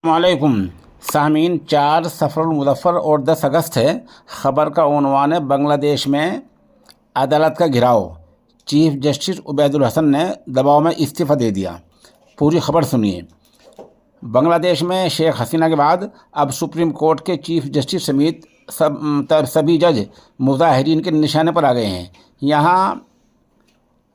वालेकुम सामीन। 4 सफ़रुल मुज़फ़्फ़र और 10 अगस्त है। ख़बर का उन्वान है बांग्लादेश में अदालत का घिराव। चीफ जस्टिस उबैदुल हसन ने दबाव में इस्तीफ़ा दे दिया। पूरी खबर सुनिए। बांग्लादेश में शेख हसीना के बाद अब सुप्रीम कोर्ट के चीफ जस्टिस समेत सभी जज मुज़ाहिरीन के निशाने पर आ गए हैं। यहाँ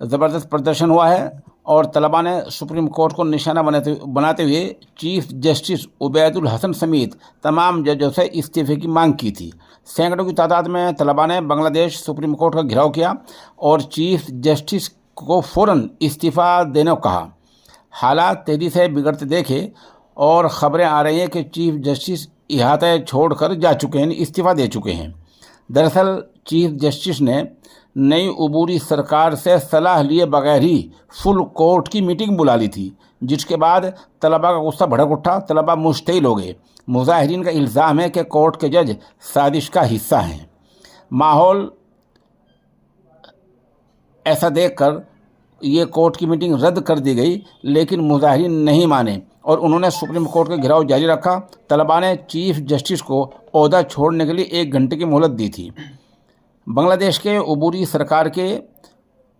ज़बरदस्त प्रदर्शन हुआ है और तलबा ने सुप्रीम कोर्ट को निशाना बनाते हुए चीफ जस्टिस उबैदुल हसन समेत तमाम जजों से इस्तीफ़े की मांग की थी। सैकड़ों की तादाद में तलबा ने बांग्लादेश सुप्रीम कोर्ट का घेराव किया और चीफ जस्टिस को फ़ौरन इस्तीफ़ा देने को कहा। हालात तेज़ी से बिगड़ते देखे और ख़बरें आ रही हैं कि चीफ जस्टिस इहाता छोड़कर जा चुके हैं, इस्तीफ़ा दे चुके हैं। दरअसल चीफ जस्टिस ने नई उबूरी सरकार से सलाह लिए बगैर ही फुल कोर्ट की मीटिंग बुला ली थी, जिसके बाद तलबा का गुस्सा भड़क उठा। तलबा मुश्तिल हो गए। मुज़ाहिरीन का इल्ज़ाम है कि कोर्ट के जज साजिश का हिस्सा हैं। माहौल ऐसा देखकर ये कोर्ट की मीटिंग रद्द कर दी गई, लेकिन मुज़ाहिरीन नहीं माने और उन्होंने सुप्रीम कोर्ट का घेराव जारी रखा। तलबा ने चीफ जस्टिस को ओहदा छोड़ने के लिए 1 घंटे की मोहलत दी थी। बांग्लादेश के उबूरी सरकार के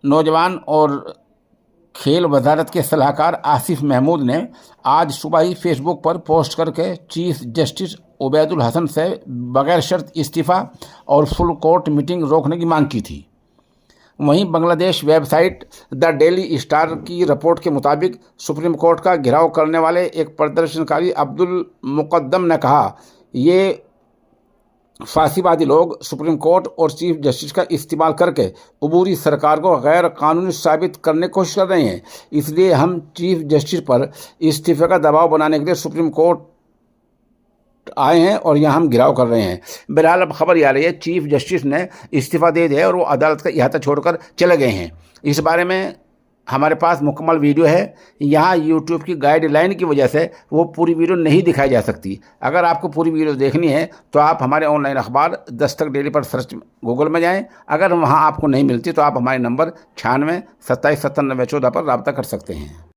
नौजवान और खेल वजारत के सलाहकार आसिफ महमूद ने आज सुबह ही फेसबुक पर पोस्ट करके चीफ जस्टिस उबैदुल हसन से बगैर शर्त इस्तीफ़ा और फुल कोर्ट मीटिंग रोकने की मांग की थी। वहीं Bangladesh website the daily star की रिपोर्ट के मुताबिक सुप्रीम कोर्ट का घेराव करने वाले एक प्रदर्शनकारी अब्दुल मुकद्दम ने कहा, ये फांसीवादी लोग सुप्रीम कोर्ट और चीफ जस्टिस का इस्तेमाल करके उबूरी सरकार को गैर कानूनी साबित करने की कोशिश कर रहे हैं। इसलिए हम चीफ जस्टिस पर इस्तीफे का दबाव बनाने के लिए सुप्रीम कोर्ट आए हैं और यहाँ हम घिराव कर रहे हैं। बहरहाल अब खबर ये आ रही है चीफ जस्टिस ने इस्तीफ़ा दे दिया और वो अदालत का इहाता छोड़कर चले गए हैं। इस बारे में हमारे पास मुकम्मल वीडियो है। यहाँ यूट्यूब की गाइडलाइन की वजह से वो पूरी वीडियो नहीं दिखाई जा सकती। अगर आपको पूरी वीडियो देखनी है तो आप हमारे ऑनलाइन अखबार दस्तक डेली पर सर्च गूगल में जाएं। अगर वहाँ आपको नहीं मिलती तो आप हमारे नंबर 96 27 97 14 पर रब्ता कर सकते हैं।